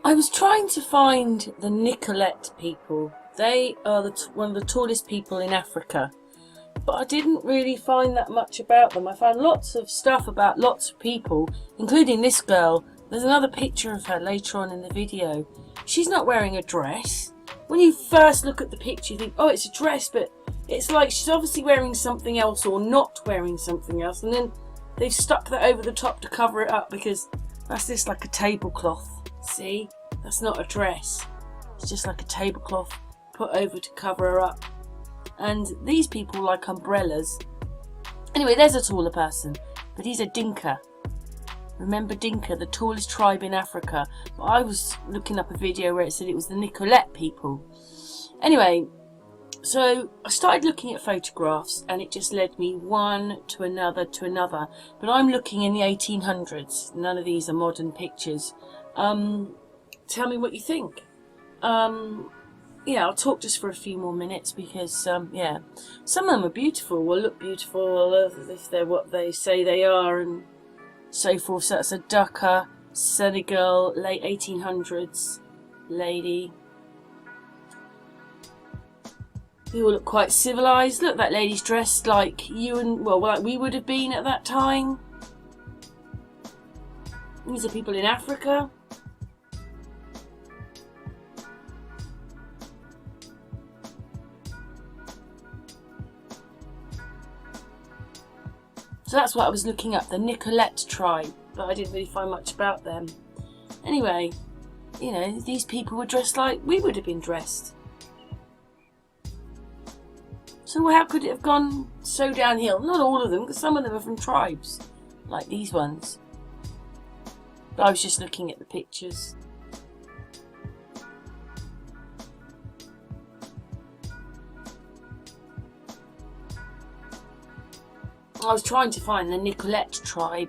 I was trying to find the Nicolette people. They are one of the tallest people in Africa. But I didn't really find that much about them. I found lots of stuff about lots of people, including this girl. There's another picture of her later on in the video. She's not wearing a dress. When you first look at the picture, you think, oh, it's a dress, but it's like she's obviously wearing something else or not wearing something else. And then they've stuck that over the top to cover it up because that's just like a tablecloth. See? That's not a dress. It's just like a tablecloth put over to cover her up. And these people like umbrellas. Anyway, there's a taller person, but he's a Dinka. Remember Dinka, the tallest tribe in Africa? Well, I was looking up a video where it said it was the Nicolette people. Anyway, so I started looking at photographs and it just led me one to another to another. But I'm looking in the 1800s. None of these are modern pictures. Tell me what you think. Yeah, I'll talk just for a few more minutes because, yeah, some of them are beautiful, will look beautiful if they're what they say they are and so forth. So that's a Dhaka, Senegal, late 1800s lady. They all look quite civilised. Look, that lady's dressed like you and, well, like we would have been at that time. These are people in Africa. So that's what I was looking up, the Nicolette tribe, but I didn't really find much about them. Anyway, you know, these people were dressed like we would have been dressed. So how could it have gone so downhill? Not all of them, because some of them are from tribes, like these ones. But I was just looking at the pictures. I was trying to find the Nicolette tribe,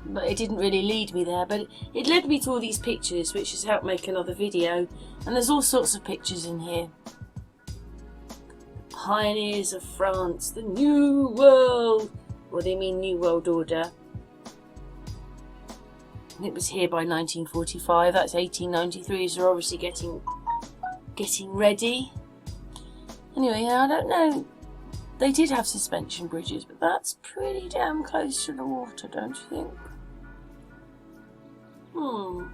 but it didn't really lead me there. But it led me to all these pictures, which has helped make another video. And there's all sorts of pictures in here. Pioneers of France, the New World. Well, they mean New World Order. And it was here by 1945. That's 1893. So they're obviously getting ready. Anyway, I don't know. They did have suspension bridges, but that's pretty damn close to the water, don't you think? I'm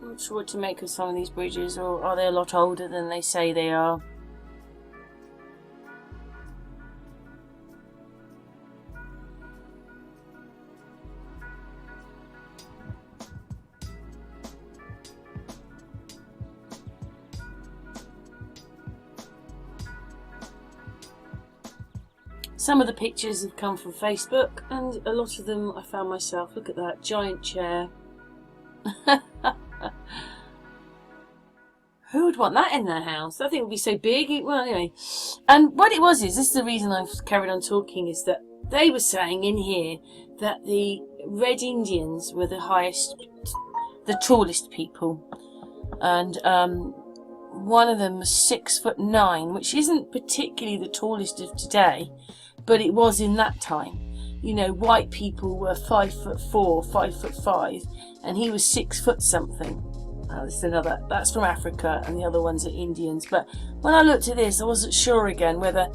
not sure what to make of some of these bridges, or are they a lot older than they say they are? Some of the pictures have come from Facebook, and a lot of them I found myself. Look at that giant chair. Who would want that in their house? I think it would be so big. Well, anyway. And what it was is, this is the reason I've carried on talking, is that they were saying in here that the Red Indians were the tallest people. And one of them was 6'9", which isn't particularly the tallest of today. But it was in that time. You know, white people were 5'4", 5'5", and he was 6 foot something. This is another. That's from Africa, and the other ones are Indians. But when I looked at this, I wasn't sure again whether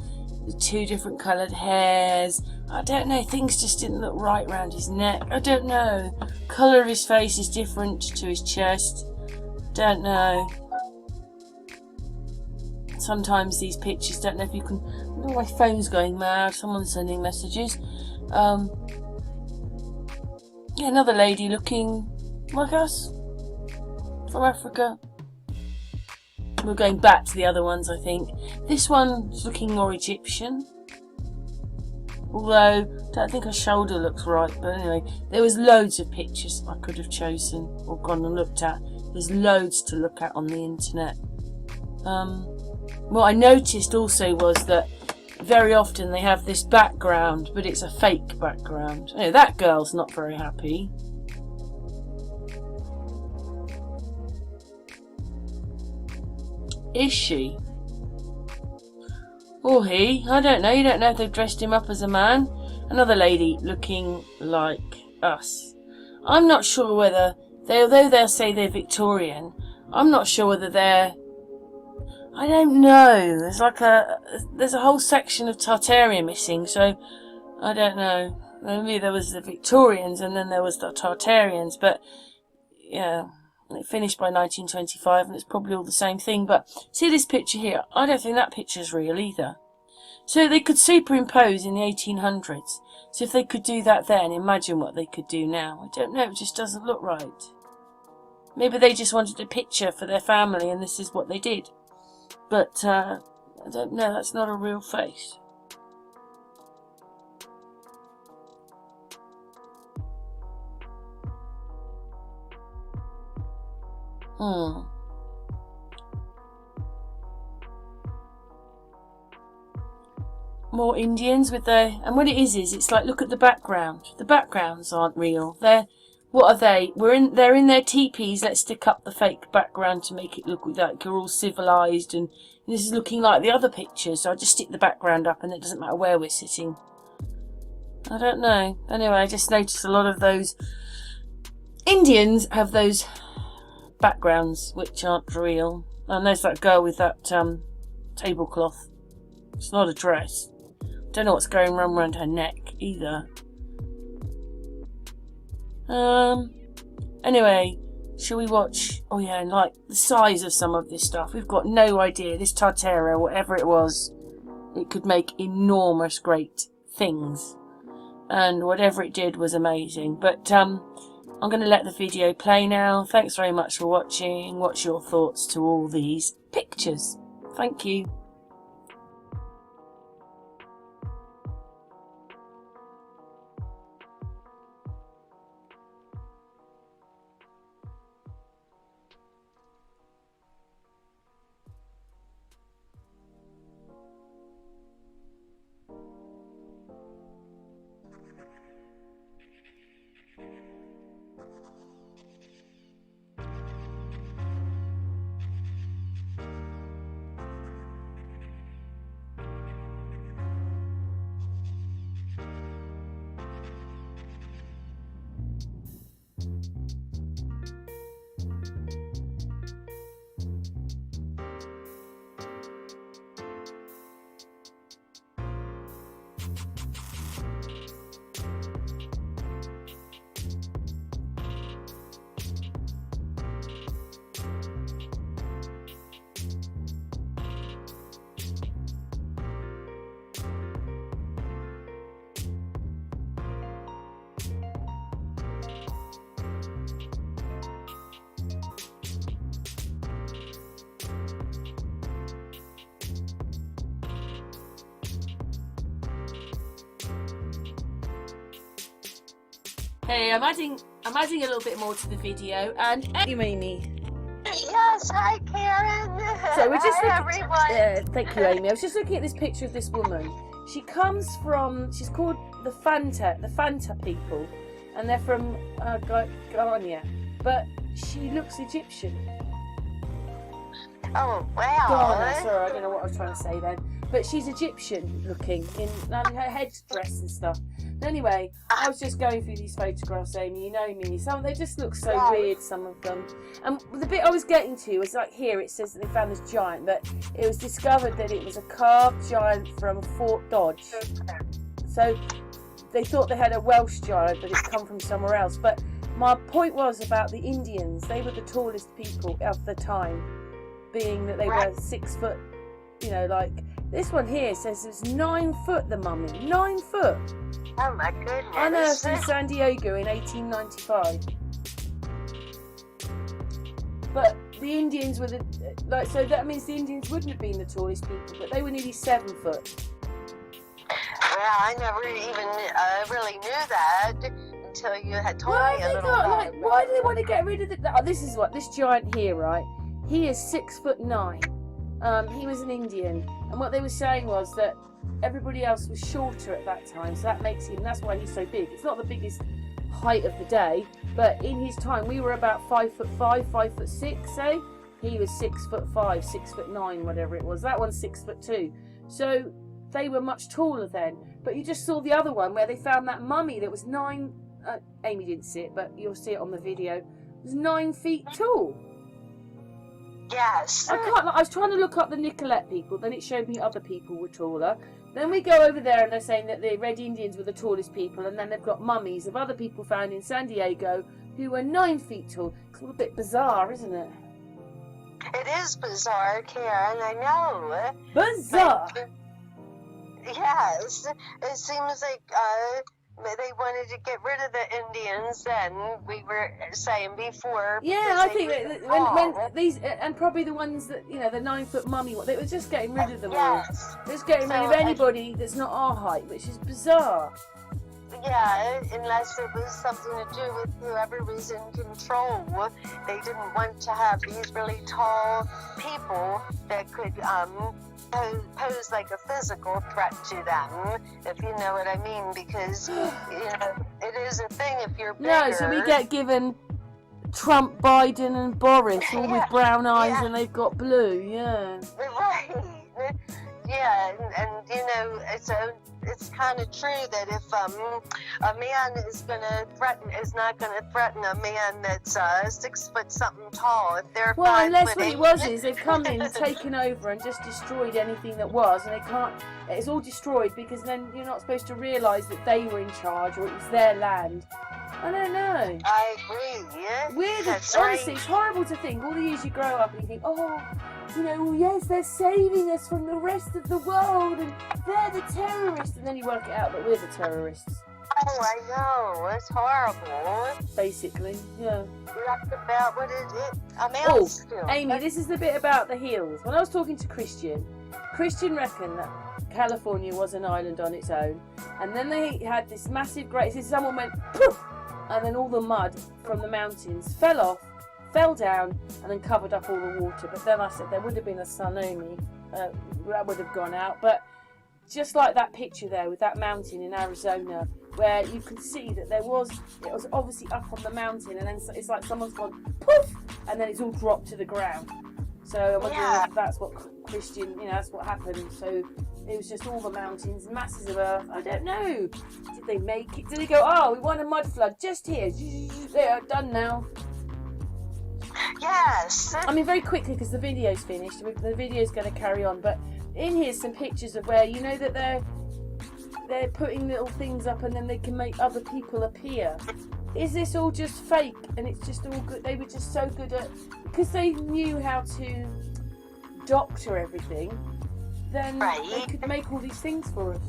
the two different coloured hairs. I don't know. Things just didn't look right round his neck. I don't know. Colour of his face is different to his chest. Don't know. Sometimes these pictures, don't know if you can. Oh, my phone's going mad. Someone's sending messages. Yeah, another lady looking like us from Africa. We're going back to the other ones, I think. This one's looking more Egyptian. Although, I don't think her shoulder looks right. But anyway, there was loads of pictures I could have chosen or gone and looked at. There's loads to look at on the internet. What I noticed also was that very often they have this background, but it's a fake background. You know, that girl's not very happy. Is she? Or he? I don't know. You don't know if they've dressed him up as a man. Another lady looking like us. I'm not sure whether although they'll say they're Victorian, I'm not sure whether they're... I don't know. There's a whole section of Tartaria missing, so I don't know. Maybe there was the Victorians and then there was the Tartarians, but yeah, it finished by 1925 and it's probably all the same thing. But see this picture here? I don't think that picture's real either. So they could superimpose in the 1800s. So if they could do that then, imagine what they could do now. I don't know, it just doesn't look right. Maybe they just wanted a picture for their family and this is what they did. But I don't know, that's not a real face. More Indians with their... And what it is it's like, look at the background. The backgrounds aren't real. What are they? They're in their teepees. Let's stick up the fake background to make it look like you're all civilised. And this is looking like the other pictures. So I just stick the background up and it doesn't matter where we're sitting. I don't know. Anyway, I just noticed a lot of those Indians have those backgrounds which aren't real. And there's that girl with that tablecloth. It's not a dress. Don't know what's going on around her neck either. Anyway, shall we watch? Oh yeah, and like the size of some of this stuff. We've got no idea. This Tartaria, whatever it was, it could make enormous great things. And whatever it did was amazing. But I'm going to let the video play now. Thanks very much for watching. What's your thoughts to all these pictures? Thank you. Hey, I'm adding a little bit more to the video, and hey, Amy. Yes, hi Karen. So we're just hi, looking, everyone. thank you, Amy. I was just looking at this picture of this woman. She's called the Fanta people, and they're from Ghana, but she looks Egyptian. Oh wow. Ghana, sorry, I don't know what I was trying to say then. But she's Egyptian looking in her headdress and stuff. Anyway, I was just going through these photographs, Amy. You know me. They just look so weird, some of them. And the bit I was getting to was like here. It says that they found this giant, but it was discovered that it was a carved giant from Fort Dodge. So they thought they had a Welsh giant, but it's come from somewhere else. But my point was about the Indians. They were the tallest people of the time, being that they were 6 foot. You know, like this one here says it's 9 foot. The mummy, 9 foot. Oh my goodness. Unearthed in San Diego in 1895. But the Indians were so that means the Indians wouldn't have been the tallest people, but they were nearly 7 foot. Well, I never even really knew that until you had told me a little about it. Why do they want to get rid of this giant here, right? He is 6'9". He was an Indian, and what they were saying was that everybody else was shorter at that time, so that's why he's so big. It's not the biggest height of the day, but in his time we were about 5'5", 5'6", say. He was 6'5", 6'9", whatever it was. That one's 6'2". So they were much taller then. But you just saw the other one where they found that mummy that was 9. Amy didn't see it, but you'll see it on the video. was 9 feet tall. Yes. I was trying to look up the Nicolette people, then it showed me other people were taller. Then we go over there and they're saying that the Red Indians were the tallest people, and then they've got mummies of other people found in San Diego who were 9 feet tall. It's all a bit bizarre, isn't it? It is bizarre, Karen, I know. Bizarre! But, yes, it seems like they wanted to get rid of the Indians then, we were saying before. Yeah, I think when these, and probably the ones that, you know, the 9 foot mummy, they were just getting rid of them all. They're just getting rid of anybody that's not our height, which is bizarre. Yeah, unless it was something to do with whoever was in control. They didn't want to have these really tall people that could pose like a physical threat to them, if you know what I mean, because, you know, it is a thing if you're bigger. No, so we get given Trump, Biden and Boris all with brown eyes and they've got blue, Right. Yeah, and you know, it's kind of true that if a man is not gonna threaten a man that's 6 foot something tall, if they're unless what it was is they've come in, taken over, and just destroyed anything that was, and they can't. It's all destroyed because then you're not supposed to realise that they were in charge or it was their land. I don't know. I agree. Yeah. Weird. Honestly, it's horrible to think. All the years you grow up and you think, oh, you know, well, yes, they're saving us from the rest of the world, and they're the terrorists. And then you work it out that we're the terrorists. Oh, I know. It's horrible. Basically, yeah. That's about what it amounts to. Amy, this is the bit about the hills. When I was talking to Christian reckoned that California was an island on its own, and then they had this massive someone went poof, and then all the mud from the mountains fell down and then covered up all the water. But then I said there would have been a tsunami that would have gone out. But just like that picture there with that mountain in Arizona, where you can see that it was obviously up on the mountain, and then it's like someone's gone poof, and then it's all dropped to the ground. So I wonder if that's what Christian, you know, that's what happened. So it was just all the mountains, masses of earth. I don't know. Did they make it? Did they go, oh, we want a mud flood just here? They are done now. Yes. I mean, very quickly, because the video's finished. The video's going to carry on. But in here's some pictures of where, you know, that they're putting little things up and then they can make other people appear. Is this all just fake? And it's just all good? They were just so good at, because they knew how to doctor everything, then they could make all these things for us.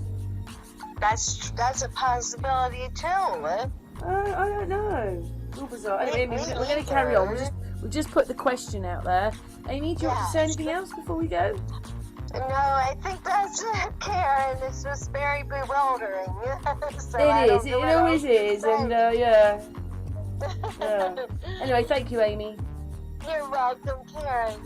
That's a possibility too. I don't know. It's all bizarre. Anyway, we're going to carry on. We'll just put the question out there. Amy, do you want to say anything else before we go? No, I think that's it, Karen. It's just very bewildering. So it is. It always is. And yeah. Anyway, thank you, Amy. You're welcome, Karen.